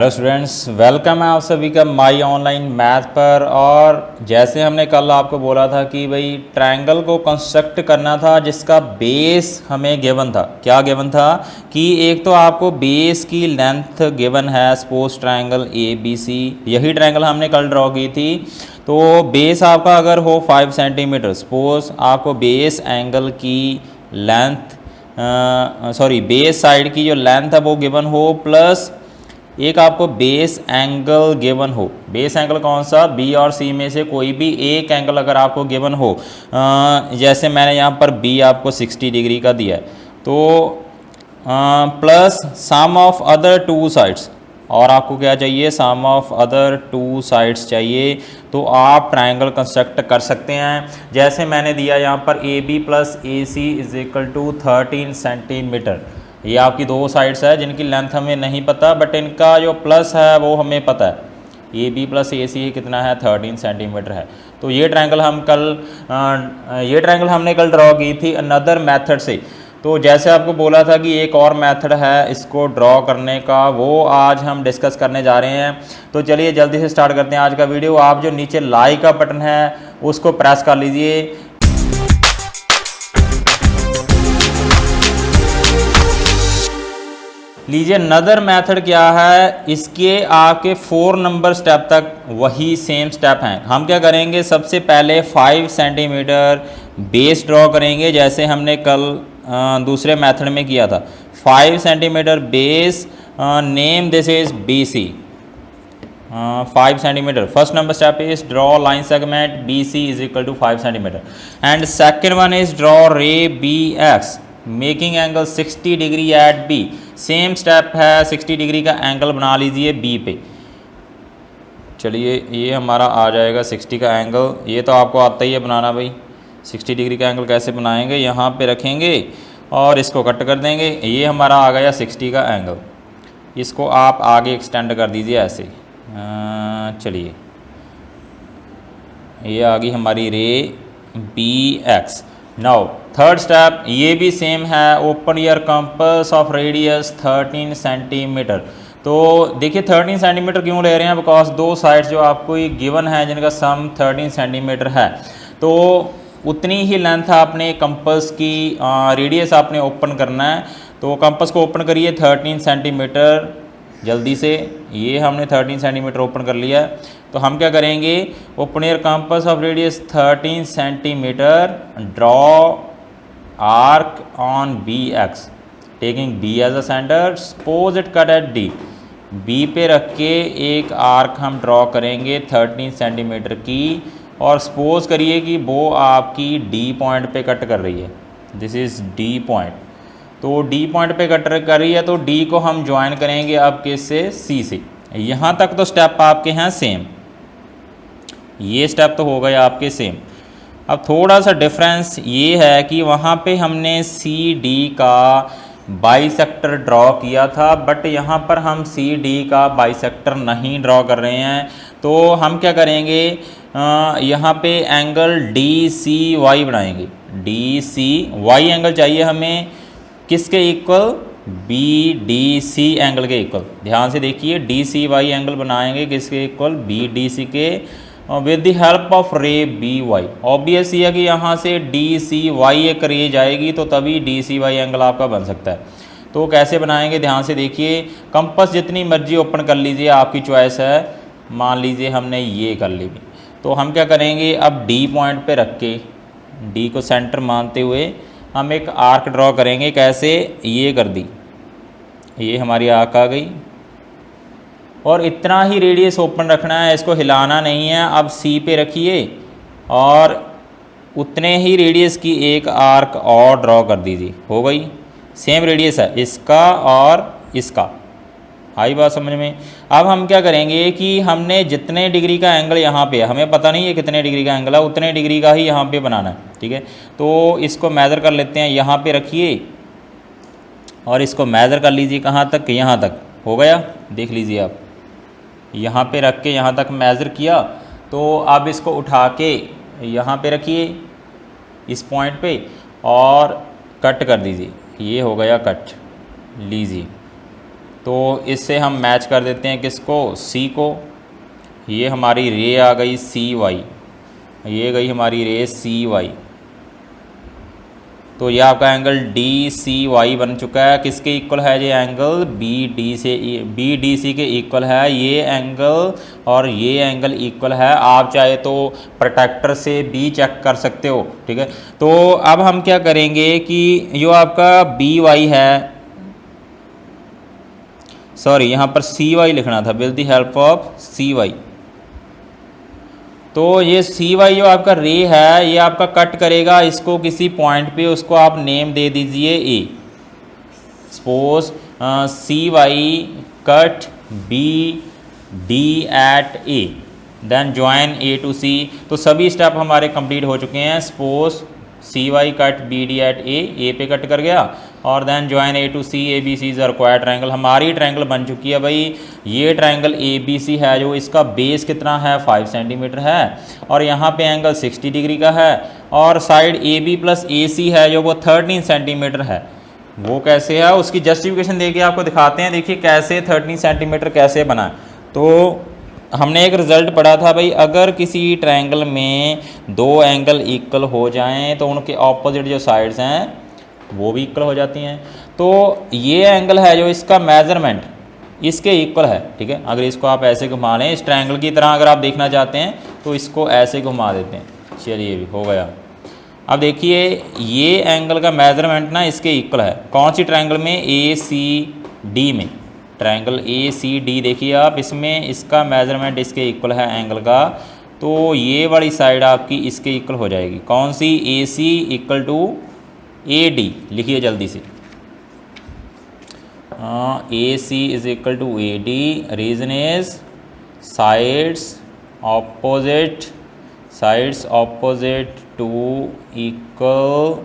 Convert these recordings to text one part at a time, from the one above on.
Hello students, welcome है आप सभी का माई ऑनलाइन मैथ पर। और जैसे हमने कल आपको बोला था कि भाई ट्रायंगल को कंस्ट्रक्ट करना था जिसका बेस हमें गिवन था। क्या गिवन था कि एक तो आपको बेस की लेंथ गिवन है, suppose triangle A B C, यही ट्रायंगल हमने कल ड्रॉ की थी। तो बेस आपका अगर हो 5 सेंटीमीटर, सपोज आपको बेस एंगल की लेंथ बेस साइड की जो लेंथ है वो गिवन हो, प्लस एक आपको बेस एंगल गिवन हो। बेस एंगल कौन सा? बी और सी में से कोई भी एक एंगल अगर आपको गिवन हो, जैसे मैंने यहाँ पर बी आपको 60 डिग्री का दिया है, तो plus sum of other two sides, और आपको क्या चाहिए? Sum of other two sides चाहिए। तो आप ट्रायंगल कंस्ट्रक्ट कर सकते हैं। जैसे मैंने दिया यहाँ पर A B plus A C is equal to 13 centimetre. ये आपकी दो साइड्स है जिनकी लेंथ हमें नहीं पता, बट इनका जो प्लस है वो हमें पता है। ए बी प्लस ए सी कितना है? 13 सेंटीमीटर है। तो ये ट्रायंगल हमने कल ड्रॉ की थी अनदर मेथड से। तो जैसे आपको बोला था कि एक और मेथड है इसको ड्रॉ करने का, वो आज हम डिस्कस करने जा रहे हैं। तो चलिए जल्दी से स्टार्ट करते हैं आज का वीडियो। आप जो नीचे लाइक का बटन है उसको प्रेस कर लीजिए। लीजिए नदर मेथड क्या है, इसके आपके 4 नंबर स्टेप तक वही सेम स्टेप हैं। हम क्या करेंगे? सबसे पहले 5 सेंटीमीटर बेस ड्रॉ करेंगे, जैसे हमने कल दूसरे मेथड में किया था। 5 centimetre base, name this is B C. 5 centimetre first number step is draw line segment B C is equal to 5 centimetre, and second one is draw ray B X making angle 60 degree at B. Same step है, 60 degree का angle बना लीजिए B पे। चलिए ये हमारा आ जाएगा 60 का एंगल। ये तो आपको आता ही है बनाना भाई। 60 डिग्री का एंगल कैसे बनाएंगे? यहाँ पे रखेंगे और इसको कट कर देंगे। ये हमारा आ गया 60 का एंगल। इसको आप आगे एक्सटेंड कर दीजिए ऐसे। चलिए ये आ गई हमारी ray B X. Now third step ये भी सेम है, open your compass of radius 13 centimetre. तो देखिए 13 सेंटीमीटर क्यों ले रहे हैं? बिकॉज दो साइड्स जो आपको ये गिवन है जिनका सम 13 सेंटीमीटर है, तो उतनी ही लेंथ आपने कंपास की रेडियस आपने ओपन करना है। तो कंपास को ओपन करिए 13 सेंटीमीटर जल्दी से। ये हमने 13 सेंटीमीटर ओपन कर लिया। तो हम क्या करेंगे? Open your compass of radius 13 centimetre, draw arc on B X taking B as a centre, suppose it cut at D. B पे रख के एक आर्क हम ड्रॉ करेंगे 13 सेंटीमीटर की, और सपोज करिए कि वो आपकी डी पॉइंट पे कट कर रही है। This is D point. तो डी पॉइंट पे कट कर रही है, तो डी को हम ज्वाइन करेंगे अब किससे? सी से। यहाँ तक तो स्टेप आपके हैं सेम, ये स्टेप तो हो गए आपके सेम। अब थोड़ा सा डिफरेंस ये है कि वहाँ पे हमने सी डी का बाइसेक्टर ड्रॉ किया था, बट यहाँ पर हम सी डी का बाइसेक्टर नहीं ड्रॉ कर रहे हैं। तो हम क्या करेंगे? यहाँ पे एंगल डी सी वाई बनाएंगे। डी सी वाई एंगल चाहिए हमें किसके equal? B D C angle के इक्वल। ध्यान से देखिए, डी सी वाई एंगल बनाएंगे किसके इक्वल? बी डी सी के, with the help of ray B Y. Obvious ये है कि यहाँ से डी सी वाई एक रे जाएगी तो तभी डी सी वाई एंगल आपका बन सकता है। तो कैसे बनाएंगे? ध्यान से देखिए, कंपास जितनी मर्जी ओपन कर लीजिए, आपकी चॉइस है। मान लीजिए हमने ये कर ली। तो हम क्या करेंगे? अब डी पॉइंट पे रख के, डी को सेंटर मानते हुए हम एक आर्क ड्रॉ करेंगे। कैसे? ये कर दी, ये हमारी आर्क आ गई, और इतना ही रेडियस ओपन रखना है, इसको हिलाना नहीं है। अब सी पे रखिए और उतने ही रेडियस की एक आर्क और ड्रॉ कर दीजिए। हो गई, सेम रेडियस है इसका और इसका। आई बात समझ में? अब हम क्या करेंगे कि हमने जितने डिग्री का एंगल यहाँ पे है, हमें पता नहीं है कितने डिग्री का एंगल है, उतने डिग्री का ही यहाँ पे बनाना है। ठीक है, तो इसको मेज़र कर लेते हैं। यहाँ पे रखिए और इसको मेज़र कर लीजिए कहाँ तक? यहाँ तक। हो गया, देख लीजिए आप। यहाँ पे रख के यहाँ तक मेज़र किया। तो अब इसको उठा के यहाँ पे रखिए इस पॉइंट पे और कट कर दीजिए। ये हो गया कट। लीजिए, तो तो इससे हम मैच कर देते हैं किसको, सी को। ये हमारी रे आ गई सी वाई, ये गई हमारी रे सी वाई। तो ये आपका एंगल डी सी वाई बन चुका है। किसके इक्वल है ये एंगल, बी डी सी के इक्वल है ये एंगल, और ये एंगल इक्वल है। आप चाहे तो प्रोटेक्टर से भी चेक कर सकते हो, ठीक है। तो अब हम क्या करेंगे कि जो आपका बी वाई है, सॉरी यहाँ पर सी वाई लिखना था, with the help of C Y. तो ये सी वाई जो आपका रे है ये आपका कट करेगा इसको किसी पॉइंट पे, उसको आप नेम दे दीजिए A. Suppose C Y cut B D at A, then join A to C. तो सभी स्टेप हमारे कंप्लीट हो चुके हैं। Suppose C Y cut B D at A पे कट कर गया, और then join A to C, A B C is required triangle. हमारी ट्रायंगल बन चुकी है भाई। ये ट्रायंगल ए बी सी है जो इसका बेस कितना है 5 सेंटीमीटर है, और यहाँ पे एंगल 60 डिग्री का है, और side A B plus A सी है जो वो 13 सेंटीमीटर है। वो कैसे है उसकी जस्टिफिकेशन देके आपको दिखाते हैं। देखिए कैसे 13 सेंटीमीटर कैसे बना है। तो हमने एक रिज़ल्ट पढ़ा था भाई, अगर किसी ट्रायंगल में दो एंगल इक्वल हो जाएं तो उनके ऑपोजिट जो साइड्स हैं वो भी इक्वल हो जाती हैं। तो ये एंगल है जो इसका मेजरमेंट इसके इक्वल है, ठीक है। अगर इसको आप ऐसे घुमा लें इस ट्रायंगल की तरह, अगर आप देखना चाहते हैं तो इसको ऐसे घुमा देते हैं। चलिए भी हो गया। अब देखिए ये एंगल का मेजरमेंट ना इसके इक्वल है। कौन सी ट्रायंगल में, ए सी डी में। ट्रायंगल ए सी डी देखिए आप, इसमें इसका मेजरमेंट इसके इक्वल है एंगल का। तो ये वाली साइड आपकी इसके इक्वल हो जाएगी। कौन सी, A C equal to A D. लिखिए जल्दी से, A C is equal to A D. Reason is sides opposite to equal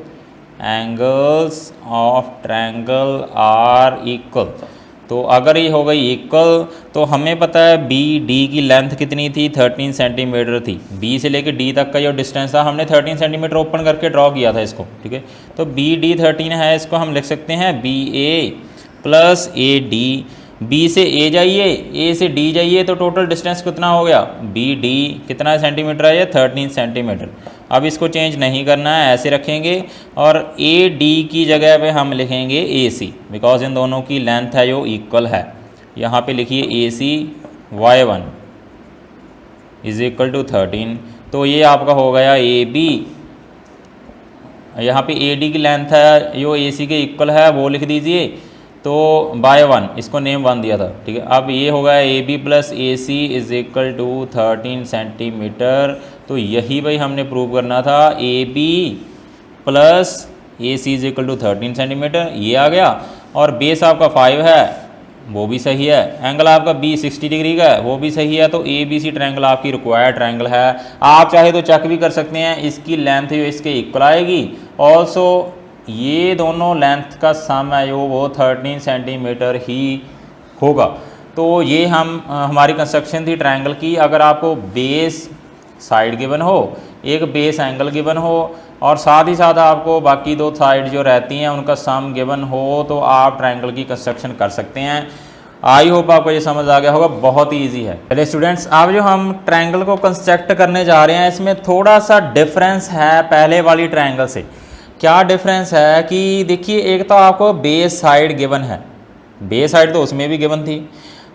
angles of triangle are equal. तो अगर ये हो गई इक्वल तो हमें पता है बी डी की लेंथ कितनी थी, 13 सेंटीमीटर थी। बी से लेकर डी तक का जो डिस्टेंस था हमने 13 सेंटीमीटर ओपन करके ड्रॉ किया था इसको, ठीक है। तो बी डी 13 है, इसको हम लिख सकते हैं B A plus A D. B से ए जाइए, ए से डी जाइए, तो टोटल डिस्टेंस कितना हो गया, बी डी कितना सेंटीमीटर है ये 13 सेंटीमीटर। अब इसको चेंज नहीं करना है, ऐसे रखेंगे, और ए डी की जगह पे हम लिखेंगे ए सी, बिकॉज इन दोनों की लेंथ है जो इक्वल है। यहाँ पे लिखिए ए सी y1 इज इक्वल टू 13। तो ये आपका हो गया ए बी। यहाँ पे ए डी की लेंथ है जो ए सी के इक्वल है वो लिख दीजिए। तो बाय 1 इसको नेम 1 दिया था, ठीक है। अब ये हो गया A B plus A C is equal to 13 centimetre. तो यही भाई हमने प्रूव करना था, A B plus A C is equal to 13 centimetre. ये आ गया, और बेस आपका 5 है वो भी सही है। एंगल आपका बी 60 डिग्री का है वो भी सही है। तो ए बी सी ट्रायंगल आपकी रिक्वायर्ड ट्रायंगल है। आप चाहे तो चेक भी कर सकते हैं, इसकी लेंथ जो इसके इक्वल आएगी। ऑल्सो ये दोनों लेंथ का सम है जो वो 13 सेंटीमीटर ही होगा। तो ये हमारी कंस्ट्रक्शन थी ट्रायंगल की। अगर आपको बेस साइड गिवन हो, एक बेस एंगल गिवन हो, और साथ ही साथ आपको बाकी दो साइड जो रहती हैं उनका सम गिवन हो, तो आप ट्रायंगल की कंस्ट्रक्शन कर सकते हैं। आई होप आपको ये समझ आ गया होगा, बहुत ही ईजी है। चलिए स्टूडेंट्स, अब जो हम ट्रायंगल को कंस्ट्रक्ट करने जा रहे हैं इसमें थोड़ा सा डिफरेंस है पहले वाली ट्रायंगल से। क्या डिफरेंस है कि देखिए, एक तो आपको बेस साइड गिवन है, बेस साइड तो उसमें भी गिवन थी।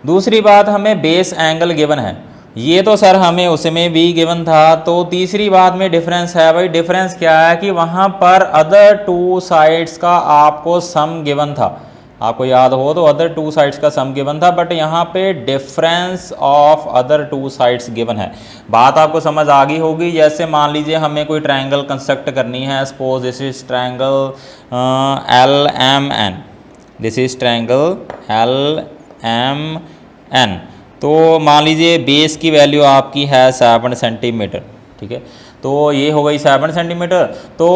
दूसरी बात हमें बेस एंगल गिवन है, ये तो सर हमें उसमें भी गिवन था। तो तीसरी बात में डिफरेंस है भाई। डिफरेंस क्या है कि वहाँ पर अदर टू साइड्स का आपको सम गिवन था। आपको याद हो तो अदर टू साइड्स का सम गिवन था, बट यहाँ पे difference of other two sides given है। बात आपको समझ आ गई होगी। जैसे मान लीजिए हमें कोई ट्रायंगल कंस्ट्रक्ट करनी है। Suppose this is triangle L M N, this is triangle L M N. तो मान लीजिए बेस की वैल्यू आपकी है 7 सेंटीमीटर, ठीक है। तो ये हो गई 7 सेंटीमीटर। तो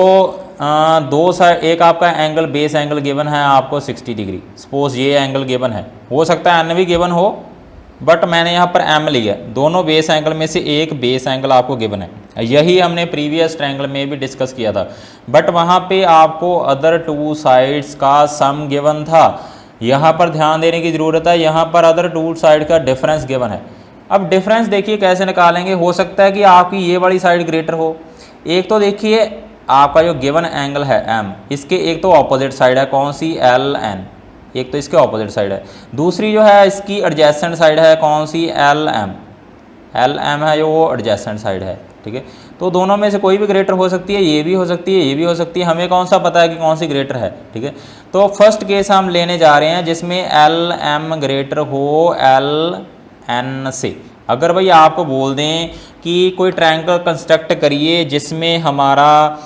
दो साइड, एक आपका एंगल बेस एंगल गिवन है आपको 60 डिग्री। सपोज ये एंगल गिवन है, हो सकता है एन भी गिवन हो, बट मैंने यहाँ पर एम लिया। दोनों बेस एंगल में से एक बेस एंगल आपको गिवन है। यही हमने प्रीवियस ट्रायंगल में भी डिस्कस किया था, बट वहाँ पे आपको अदर टू साइड्स का सम गिवन था। यहाँ पर ध्यान देने की ज़रूरत है, यहाँ पर अदर टू साइड का डिफरेंस गिवन है। अब डिफरेंस देखिए कैसे निकालेंगे, हो सकता है कि आपकी ये वाली साइड ग्रेटर हो। एक तो देखिए आपका जो गिवन एंगल है एम, इसके एक तो ऑपोजिट साइड है, कौन सी, एल एन, एक तो इसके ऑपोजिट साइड है। दूसरी जो है इसकी एडजेसेंट साइड है, कौन सी, एल एम, एल एम है जो वो एडजेसेंट साइड है, ठीक है। तो दोनों में से कोई भी ग्रेटर हो सकती है, ये भी हो सकती है, ये भी हो सकती है, हमें कौन सा पता है कि कौन सी ग्रेटर है, ठीक है। तो फर्स्ट केस हम लेने जा रहे हैं जिसमें एल एम ग्रेटर हो एल एन से। अगर भाई आपको बोल दें कि कोई ट्रायंगल कंस्ट्रक्ट करिए जिसमें हमारा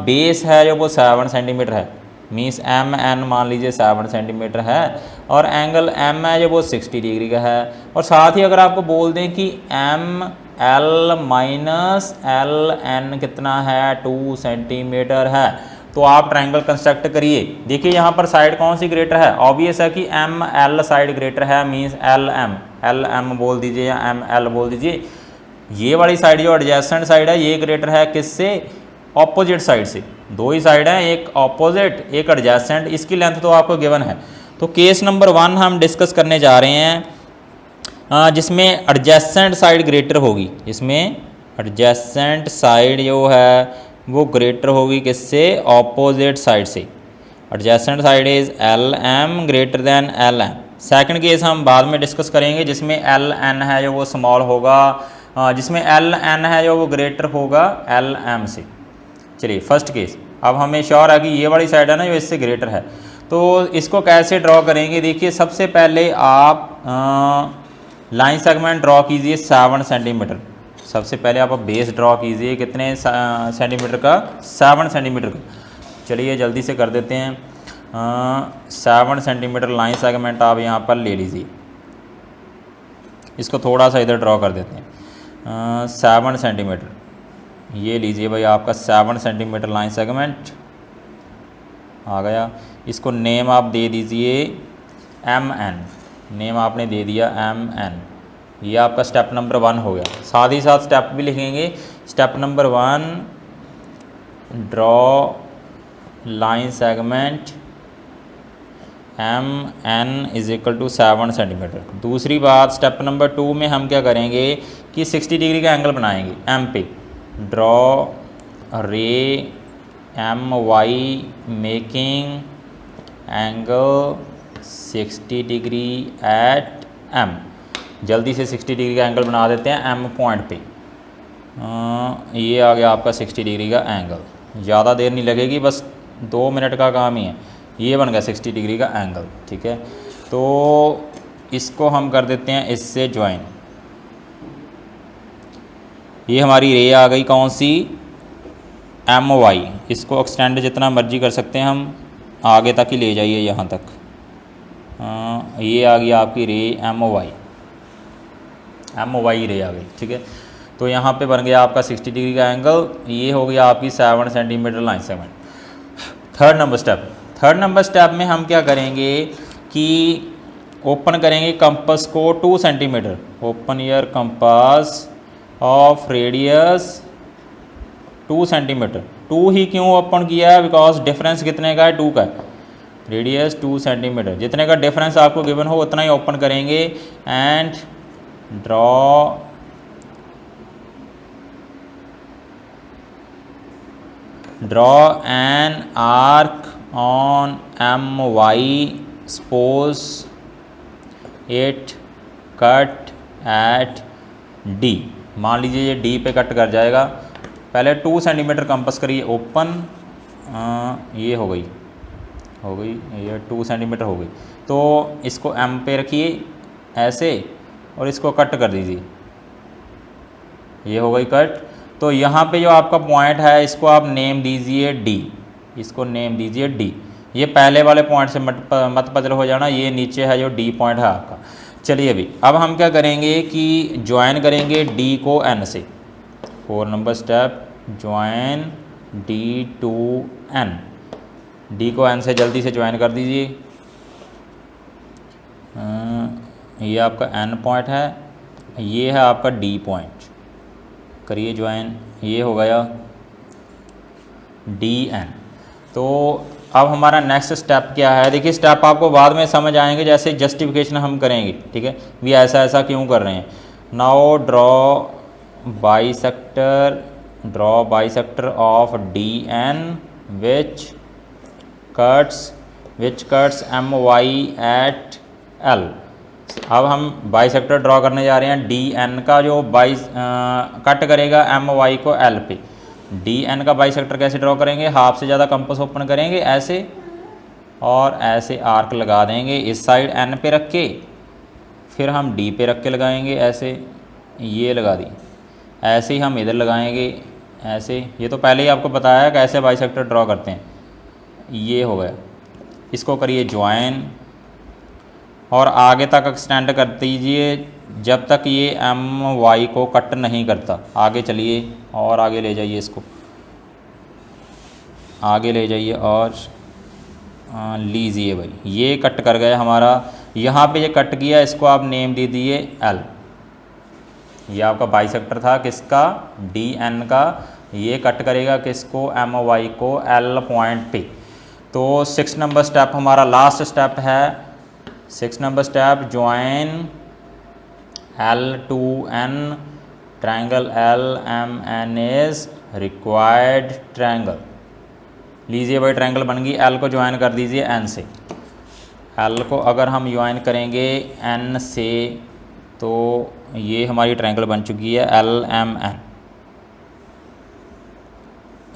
बेस है जो वो 7 सेंटीमीटर है, मीन्स एम एन मान लीजिए 7 सेंटीमीटर है, और एंगल एम है जो वो 60 डिग्री का है, और साथ ही अगर आपको बोल दें कि M L minus L N कितना है, 2 सेंटीमीटर है, तो आप ट्रायंगल कंस्ट्रक्ट करिए। देखिए यहाँ पर साइड कौन सी ग्रेटर है, ऑब्वियस है कि एम एल साइड ग्रेटर है, मीन्स एल एम बोल दीजिए या एम एल बोल दीजिए। ये वाली साइड जो एडजेसेंट साइड है ये ग्रेटर है किससे, ऑपोजिट साइड से। दो ही साइड हैं, एक ऑपोजिट एक एडजेसेंट, इसकी लेंथ तो आपको गिवन है। तो केस नंबर 1 हम डिस्कस करने जा रहे हैं जिसमें एडजेसेंट साइड ग्रेटर होगी, इसमें एडजेसेंट साइड जो है वो ग्रेटर होगी किससे, ऑपोजिट साइड से। Adjacent side is L M greater than L M. Second case हम बाद में डिस्कस करेंगे जिसमें एल एन है जो वो स्मॉल होगा, जिसमें एल एन है जो वो ग्रेटर होगा एल एम से। चलिए फर्स्ट केस, अब हमें श्योर है कि ये वाली साइड है ना जो इससे ग्रेटर है, तो इसको कैसे ड्रॉ करेंगे। देखिए सबसे पहले आप लाइन सेगमेंट ड्रॉ कीजिए 7 सेंटीमीटर। सबसे पहले आप बेस ड्रॉ कीजिए कितने सेंटीमीटर का, 7 सेंटीमीटर का। चलिए जल्दी से कर देते हैं। 7 सेंटीमीटर लाइन सेगमेंट आप यहाँ पर ले लीजिए, इसको थोड़ा सा इधर ड्रॉ कर देते हैं। 7 सेंटीमीटर ये लीजिए भाई, आपका 7 सेंटीमीटर लाइन सेगमेंट आ गया। इसको नेम आप दे दीजिए एम एन, नेम आपने दे दिया एम एन। ये आपका स्टेप नंबर 1 हो गया। साथ ही साथ स्टेप भी लिखेंगे। Step number 1 draw line segment M N is equal to 7 centimetre. दूसरी बात स्टेप नंबर 2 में हम क्या करेंगे कि 60 डिग्री का एंगल बनाएंगे एम पे। Draw ray M Y making angle 60 degree at M. जल्दी से 60 डिग्री का एंगल बना देते हैं एम पॉइंट पे। ये आ गया आपका 60 डिग्री का एंगल, ज़्यादा देर नहीं लगेगी, बस 2 मिनट का काम ही है। ये बन गया 60 डिग्री का एंगल, ठीक है। तो इसको हम कर देते हैं इससे ज्वाइन। ये हमारी रे आ गई कौन सी, एम वाई। इसको एक्सटेंड जितना मर्जी कर सकते हैं हम, आगे तक ही ले जाइए यहाँ तक। ये आ गई आपकी रे एम वाई रे आ गई, ठीक है। तो यहाँ पे बन गया आपका 60 डिग्री का एंगल। ये हो गया आपकी 7 centimetre line segment. Third number step में हम क्या करेंगे कि ओपन करेंगे कंपास को 2 centimetre. Open year compass of radius 2 centimetre. 2 ही क्यों ओपन किया है, बिकॉज डिफरेंस कितने का है, 2 का है। रेडियस 2 सेंटीमीटर, जितने का डिफरेंस आपको गिवन हो उतना ही ओपन करेंगे। And draw an arc on M Y, suppose it cut at D. मान लीजिए ये डी पे कट कर जाएगा। पहले 2 सेंटीमीटर कंपास करिए ओपन, ये हो गई ये 2 सेंटीमीटर हो गई। तो इसको एम पे रखिए ऐसे और इसको कट कर दीजिए, ये हो गई कट। तो यहाँ पे जो आपका पॉइंट है इसको आप नेम दीजिए डी, इसको नेम दीजिए डी। ये पहले वाले पॉइंट से मत बदल हो जाना, ये नीचे है जो डी पॉइंट है आपका। चलिए अभी अब हम क्या करेंगे कि ज्वाइन करेंगे डी को एन से। 4 number step, join D to N. D को एन से जल्दी से ज्वाइन कर दीजिए। ये आपका एन पॉइंट है, ये है आपका डी पॉइंट, करिए ज्वाइन। ये हो गया डी एन। तो अब हमारा नेक्स्ट स्टेप क्या है, देखिए स्टेप आपको बाद में समझ आएंगे जैसे जस्टिफिकेशन हम करेंगे, ठीक है, भी ऐसा ऐसा क्यों कर रहे हैं। Now draw bisector of D N which cuts M Y at L. अब हम बाइसेक्टर ड्रॉ करने जा रहे हैं, डी एन का जो कट करेगा एम वाई को एल पे। डी एन का बाइसेक्टर कैसे ड्रॉ करेंगे, हाफ से ज़्यादा कंपास ओपन करेंगे ऐसे और ऐसे आर्क लगा देंगे इस साइड एन पे रख के, फिर हम डी पे रख के लगाएंगे ऐसे, ये लगा दी, ऐसे ही हम इधर लगाएंगे ऐसे। ये तो पहले ही आपको बताया है कैसे बाइसेक्टर ड्रॉ करते हैं। ये हो गया, इसको करिए ज्वाइन और आगे तक एक्सटेंड कर दीजिए जब तक ये एम वाई को कट नहीं करता। आगे चलिए और आगे ले जाइए, इसको आगे ले जाइए और लीजिए भाई, ये कट कर गया हमारा। यहाँ पे ये कट किया, इसको आप नेम दे दिए एल। ये आपका बाइसेक्टर था किसका, डी एन का, ये कट करेगा किसको, एम वाई को एल पॉइंट पे। तो 6 नंबर स्टेप हमारा लास्ट स्टेप है। 6 number step, join L to N triangle L M N is required triangle. लीजिए भाई, ट्रायंगल बन गई, एल को ज्वाइन कर दीजिए एन से। एल को अगर हम ज्वाइन करेंगे एन से तो ये हमारी ट्रायंगल बन चुकी है एल एम एन।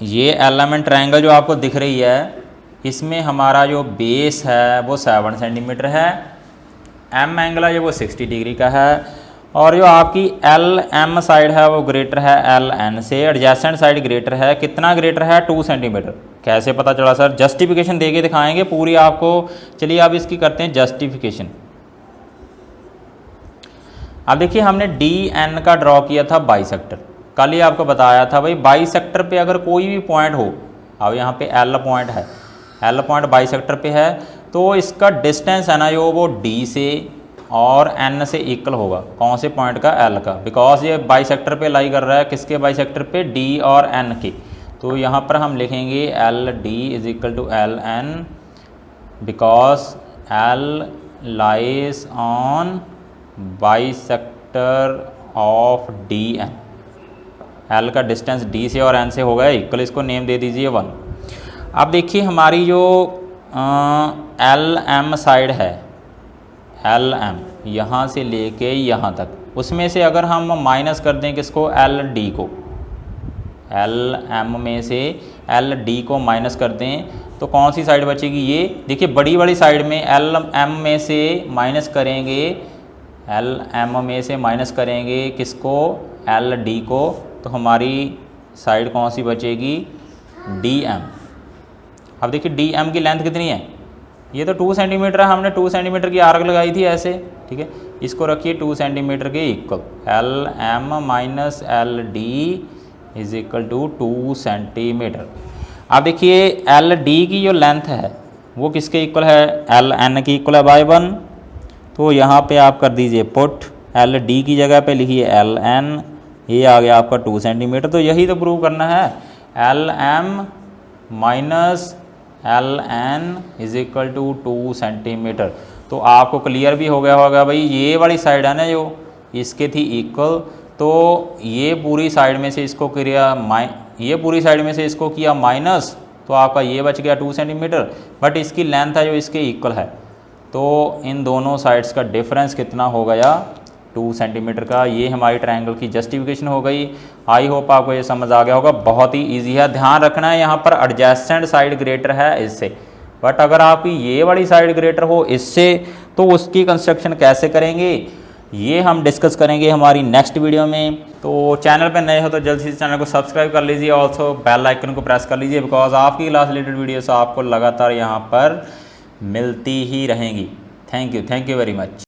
ये एल एम एन ट्रायंगल जो आपको दिख रही है, इसमें हमारा जो बेस है वो 7 सेंटीमीटर है, एम एंगल है जो वो 60 डिग्री का है, और जो आपकी एल एम साइड है वो ग्रेटर है एल एन से, एडजेसेंट साइड ग्रेटर है, कितना ग्रेटर है, 2 सेंटीमीटर। कैसे पता चला सर, जस्टिफिकेशन देके दिखाएंगे पूरी आपको। चलिए अब इसकी करते हैं जस्टिफिकेशन। अब देखिए हमने डी एन का ड्रॉ किया था बाइसेक्टर, कल ही आपको बताया था भाई बाइसेक्टर पे अगर कोई भी पॉइंट हो, अब यहाँ पे एल पॉइंट है, एल पॉइंट बाइसेक्टर पे है, तो इसका डिस्टेंस है ना जो वो डी से और एन से इक्वल होगा। कौन से पॉइंट का, एल का, बिकॉज ये बाइसेक्टर पे लाई कर रहा है, किसके बाइसेक्टर पे, डी और एन के। तो यहाँ पर हम लिखेंगे L D is equal to L N, because L lies on bisector of D N. L का डिस्टेंस डी से और एन से हो गया इक्वल, इसको नेम दे दीजिए 1। अब देखिए हमारी जो एल एम साइड है, एल एम यहाँ से लेके यहाँ तक, उसमें से अगर हम माइनस कर दें किसको, एल डी को, एल एम में से एल डी को माइनस कर दें तो कौन सी साइड बचेगी, ये देखिए बड़ी वाली साइड में एल एम में से माइनस करेंगे, एल एम में से माइनस करेंगे किसको, एल डी को, तो हमारी साइड कौन सी बचेगी, डी एम। अब देखिए डी एम की लेंथ कितनी है, ये तो 2 सेंटीमीटर है, हमने 2 सेंटीमीटर की आर्क लगाई थी ऐसे, ठीक है, इसको रखिए 2 सेंटीमीटर के equal, L M minus L D is equal to 2 centimetre. अब देखिए एल डी की जो लेंथ है वो किसके इक्वल है, एल एन की इक्वल है बाय 1। तो यहाँ पे आप कर दीजिए पुट, एल डी की जगह पे लिखिए एल एन, ये आ गया आपका 2 सेंटीमीटर। तो यही तो प्रूव करना है, L M minus L N is equal to 2 centimetre. तो आपको क्लियर भी हो गया होगा भाई, ये वाली साइड है ना जो इसके थी इक्वल, तो ये पूरी साइड में से इसको किया ये पूरी साइड में से इसको किया माइनस, तो आपका ये बच गया 2 सेंटीमीटर, बट इसकी लेंथ है जो इसके इक्वल है, तो इन दोनों साइड्स का डिफरेंस कितना हो गया, 2 सेंटीमीटर का। ये हमारी ट्रायंगल की जस्टिफिकेशन हो गई। आई होप आपको ये समझ आ गया होगा, बहुत ही इजी है। ध्यान रखना है यहाँ पर एडजेसेंट साइड ग्रेटर है इससे, बट अगर आपकी ये वाली साइड ग्रेटर हो इससे, तो उसकी कंस्ट्रक्शन कैसे करेंगे ये हम डिस्कस करेंगे हमारी नेक्स्ट वीडियो में। तो चैनल पर नए हो तो जल्द से चैनल को सब्सक्राइब कर लीजिए, ऑल्सो बेल आइकन को प्रेस कर लीजिए, बिकॉज आपकी क्लास रिलेटेड वीडियोस आपको लगातार यहाँ पर मिलती ही रहेंगी। Thank you very much.